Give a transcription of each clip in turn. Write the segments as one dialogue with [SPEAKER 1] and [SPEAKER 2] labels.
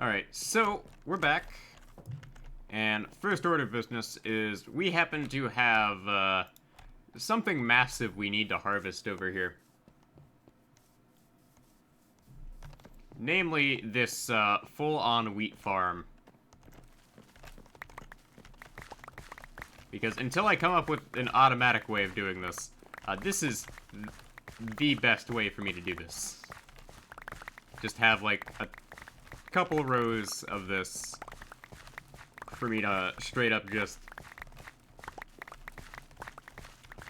[SPEAKER 1] Alright, so we're back. And first order of business is we happen to have something massive we need to harvest over here. Namely, this full-on wheat farm. Because until I come up with an automatic way of doing this, this is the best way for me to do this. Just have, like, a couple rows of this for me to straight up just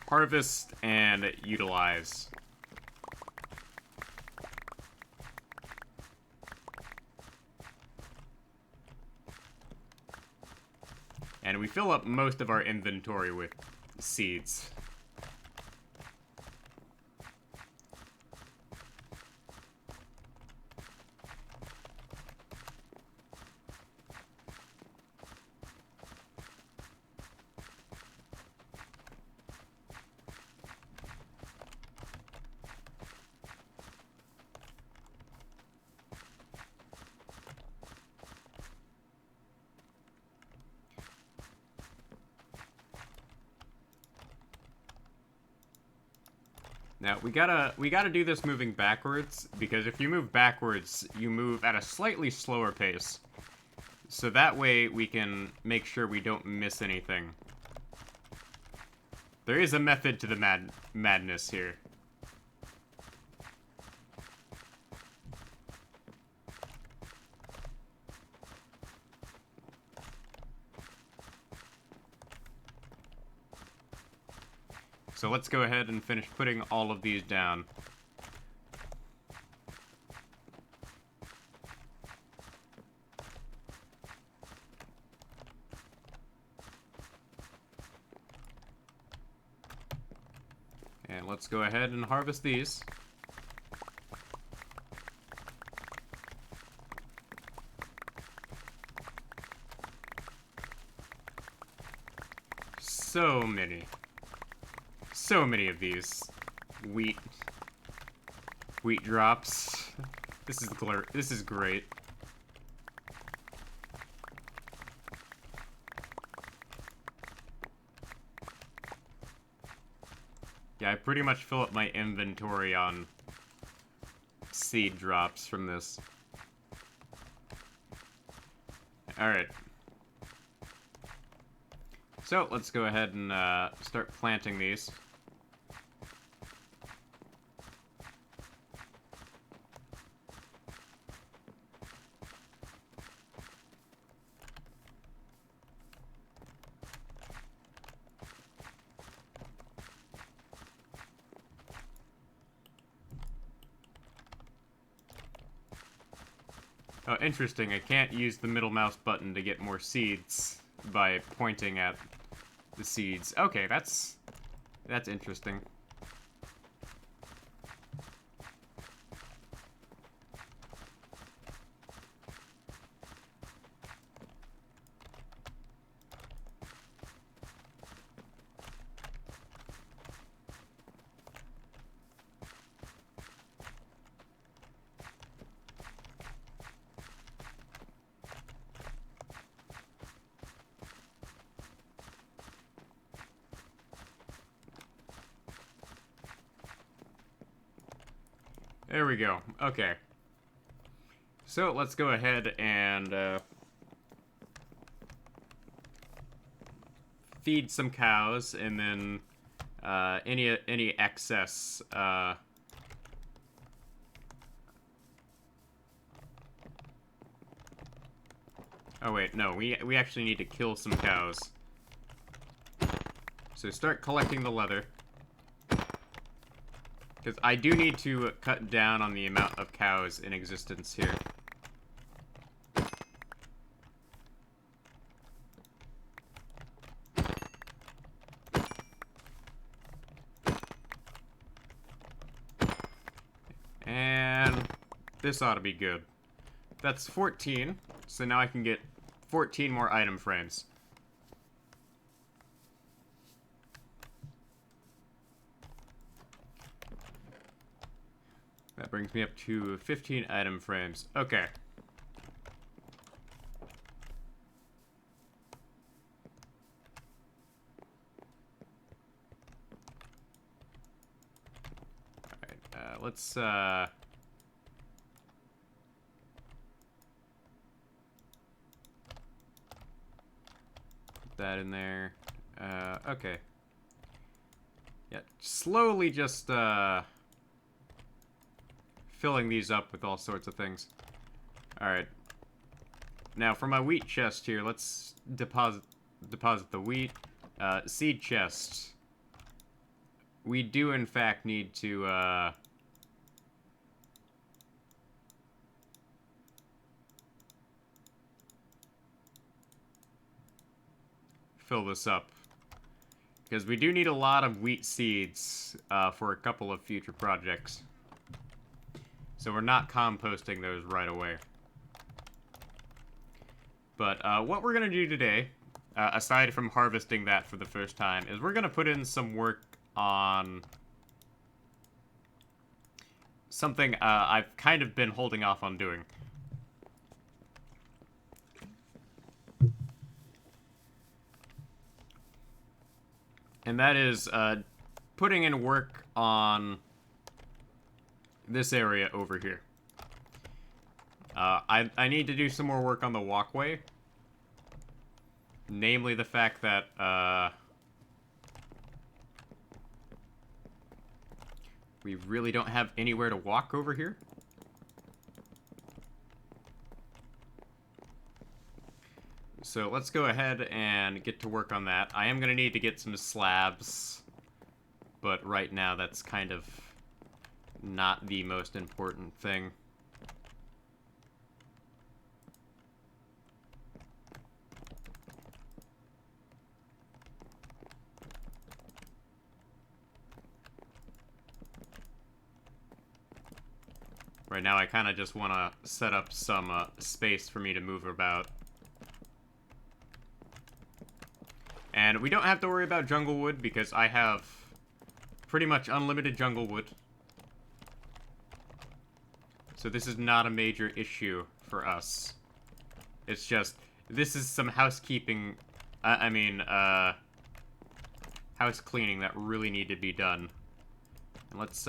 [SPEAKER 1] harvest and utilize. And we fill up most of our inventory with seeds. Now, we gotta do this moving backwards, because if you move backwards, you move at a slightly slower pace. So that way we can make sure we don't miss anything. There is a method to the madness here. So let's go ahead and finish putting all of these down. And let's go ahead and harvest these. So many. So many of these wheat drops. This is great. Yeah, I pretty much fill up my inventory on seed drops from this. Alright. So, let's go ahead and start planting these. Oh, interesting. I can't use the middle mouse button to get more seeds by pointing at the seeds. Okay, that's interesting. There we go. Okay. So let's go ahead and feed some cows, and then any excess oh wait, no, we actually need to kill some cows. So start collecting the leather. Because I do need to cut down on the amount of cows in existence here. And this ought to be good. That's 14, so now I can get 14 more item frames. That brings me up to 15 item frames. Okay. let's, put that in there. Okay. Yeah, slowly just, filling these up with all sorts of things. Alright. Now, for my wheat chest here, let's deposit the wheat. Seed chest. We do, in fact, need to, fill this up. Because we do need a lot of wheat seeds, for a couple of future projects. So we're not composting those right away. But, what we're gonna do today, aside from harvesting that for the first time, is we're gonna put in some work on something, I've kind of been holding off on doing. And that is, putting in work on this area over here. I need to do some more work on the walkway. Namely the fact that, we really don't have anywhere to walk over here. So let's go ahead and get to work on that. I am going to need to get some slabs, but right now that's kind of not the most important thing. Right now I kind of just want to set up some space for me to move about. And we don't have to worry about jungle wood because I have pretty much unlimited jungle wood. So this is not a major issue for us. It's just, this is some housekeeping, house cleaning that really need to be done. And let's,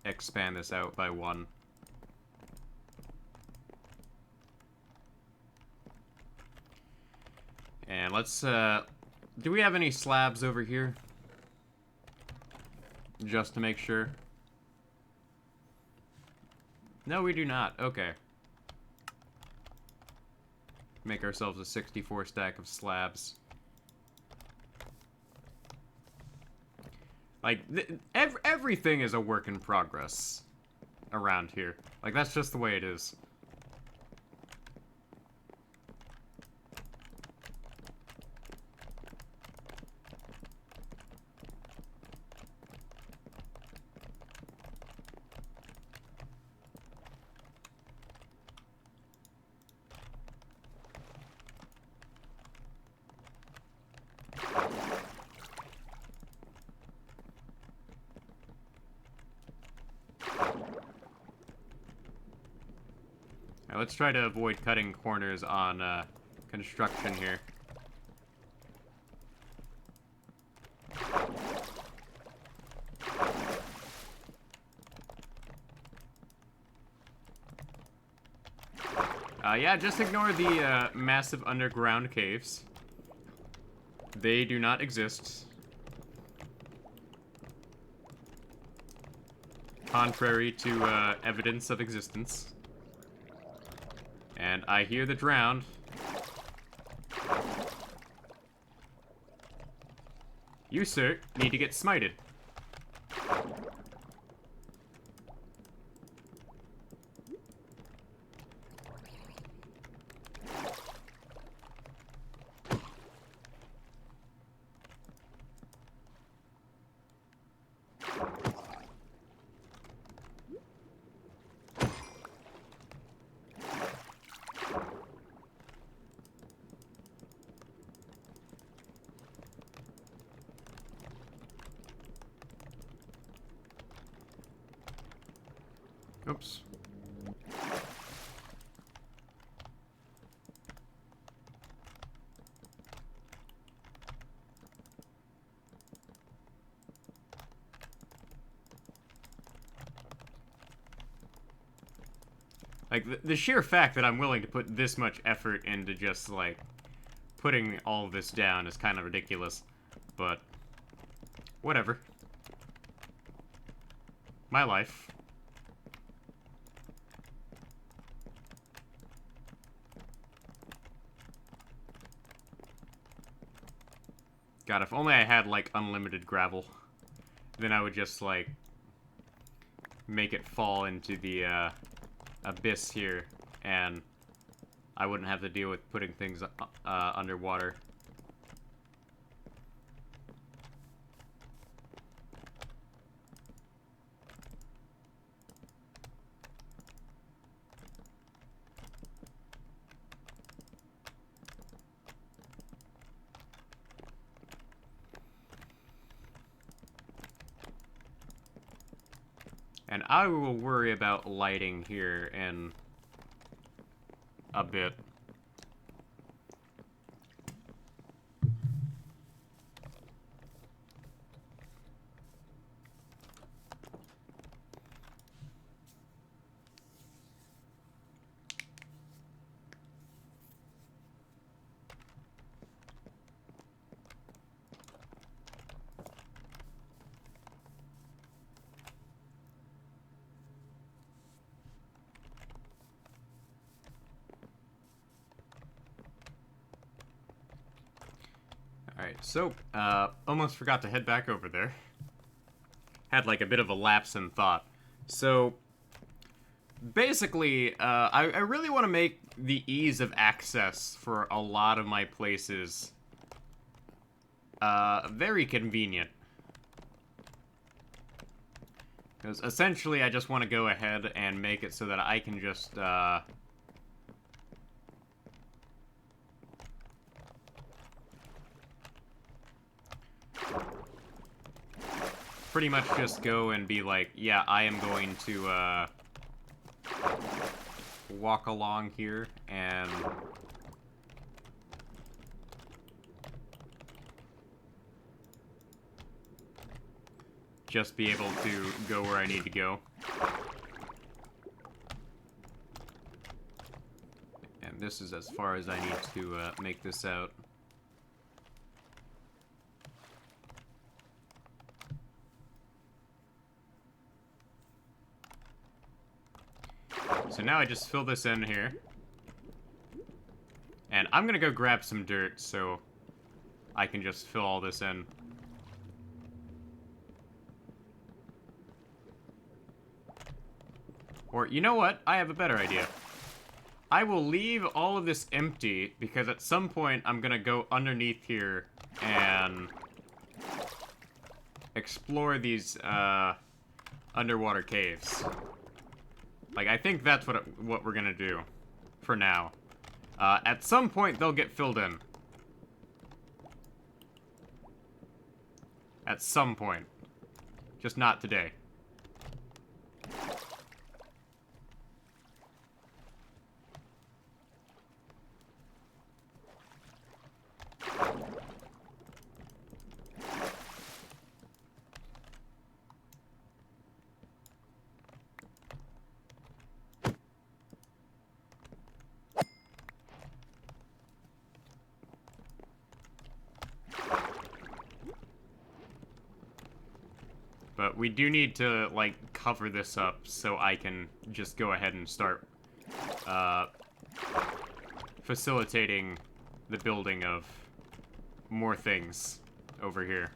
[SPEAKER 1] expand this out by 1. And let's, do we have any slabs over here? Just to make sure. No, we do not. Okay. Make ourselves a 64 stack of slabs. Like, everything is a work in progress around here. Like, that's just the way it is. Now, let's try to avoid cutting corners on construction here. Yeah, just ignore the massive underground caves. They do not exist. Contrary to evidence of existence. And I hear the drowned. You, sir, need to get smited. Oops. Like, the sheer fact that I'm willing to put this much effort into just, like, putting all of this down is kind of ridiculous. But, whatever. My life. God, if only I had, like, unlimited gravel. Then I would just, like, make it fall into the, abyss here, and I wouldn't have to deal with putting things, underwater. And I will worry about lighting here in a bit. Alright, so, almost forgot to head back over there. Had, like, a bit of a lapse in thought. So, basically, I really want to make the ease of access for a lot of my places, very convenient. Because, essentially, I just want to go ahead and make it so that I can just, pretty much just go and be like, yeah, I am going to, walk along here and just be able to go where I need to go. And this is as far as I need to, make this out. So now I just fill this in here. And I'm gonna go grab some dirt so I can just fill all this in. Or, you know what? I have a better idea. I will leave all of this empty, because at some point I'm gonna go underneath here and explore these, underwater caves. Like, I think that's what we're gonna do for now. At some point, they'll get filled in. At some point. Just not today. But we do need to, like, cover this up so I can just go ahead and start, facilitating the building of more things over here.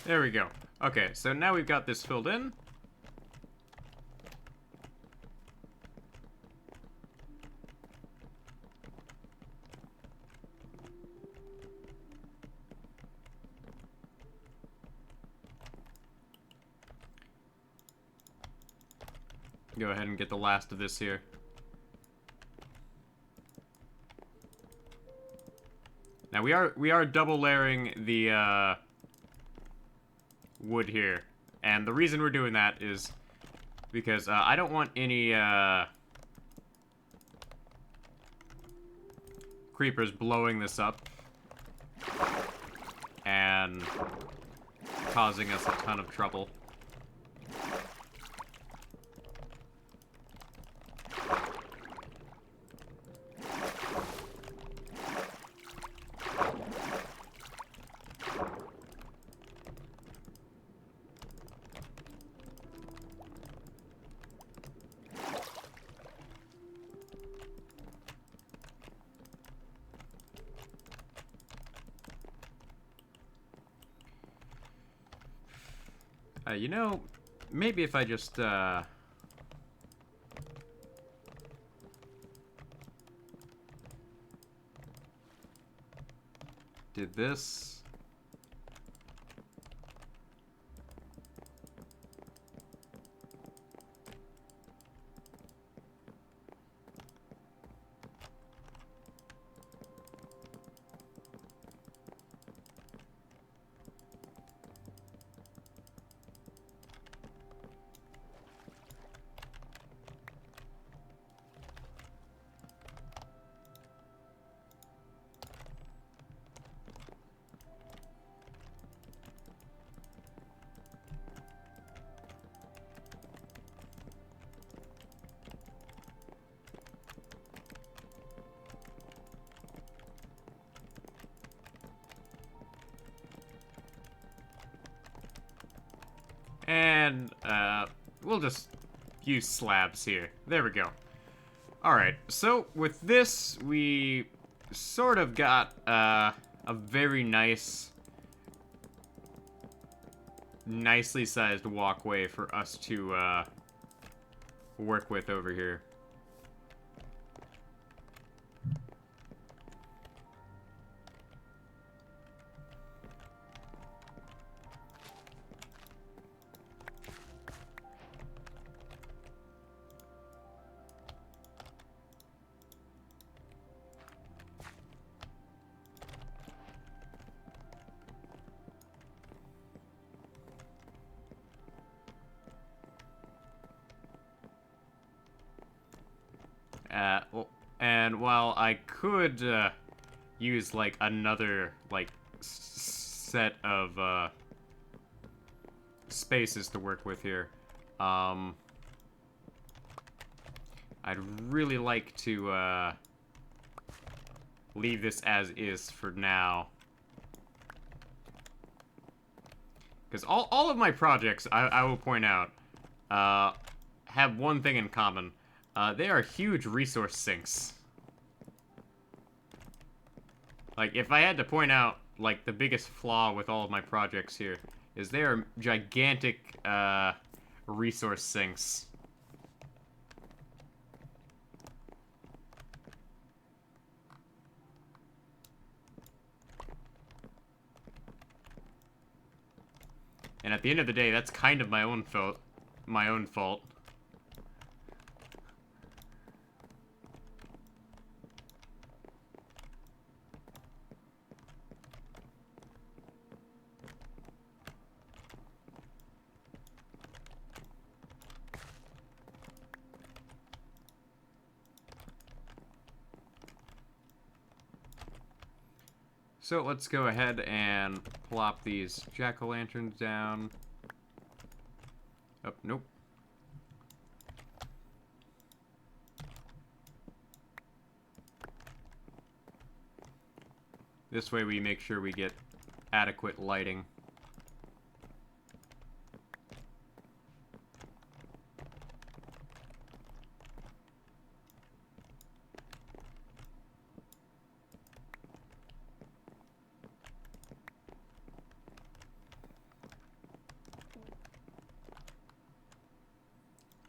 [SPEAKER 1] There we go. Okay, so now we've got this filled in. Go ahead and get the last of this here. Now we are double layering the wood here, and the reason we're doing that is because I don't want any creepers blowing this up and causing us a ton of trouble. You know, maybe if I just, did this. And, we'll just use slabs here. There we go. Alright, so with this, we sort of got, a very nice, nicely sized walkway for us to, work with over here. Well, and while I could, use, like, another, like, set of, spaces to work with here, I'd really like to, leave this as is for now. Because all of my projects, I will point out, have one thing in common. They are huge resource sinks. Like, if I had to point out, like, the biggest flaw with all of my projects here, is they are gigantic, resource sinks. And at the end of the day, that's kind of my own fault. My own fault. So let's go ahead and plop these jack-o'-lanterns down. Oh, nope. This way we make sure we get adequate lighting.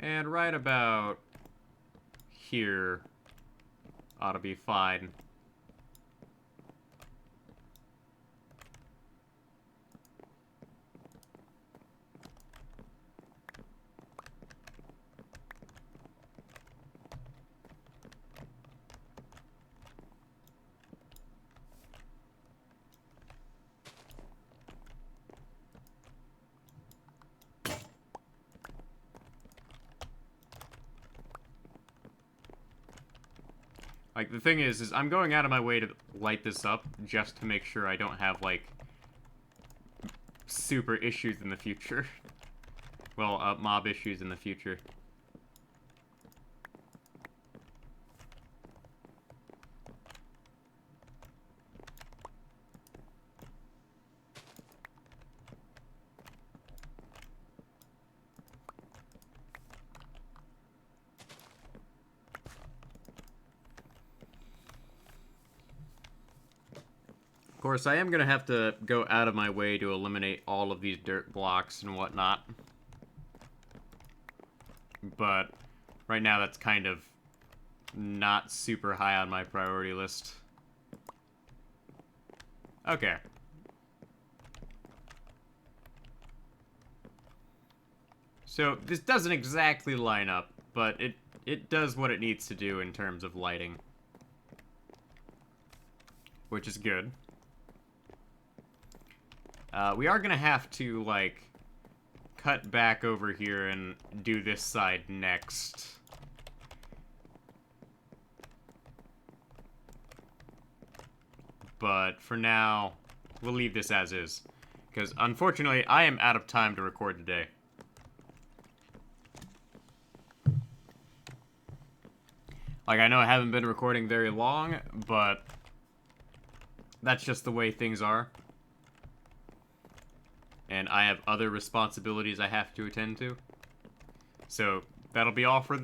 [SPEAKER 1] And right about here ought to be fine. Like, the thing is I'm going out of my way to light this up just to make sure I don't have, like, super issues in the future. Well, mob issues in the future. Of course, I am going to have to go out of my way to eliminate all of these dirt blocks and whatnot. But right now that's kind of not super high on my priority list. Okay. So this doesn't exactly line up, but it does what it needs to do in terms of lighting. Which is good. We are going to have to, like, cut back over here and do this side next. But for now, we'll leave this as is. Because, unfortunately, I am out of time to record today. Like, I know I haven't been recording very long, but that's just the way things are. And I have other responsibilities I have to attend to. So, that'll be all for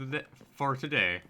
[SPEAKER 1] today.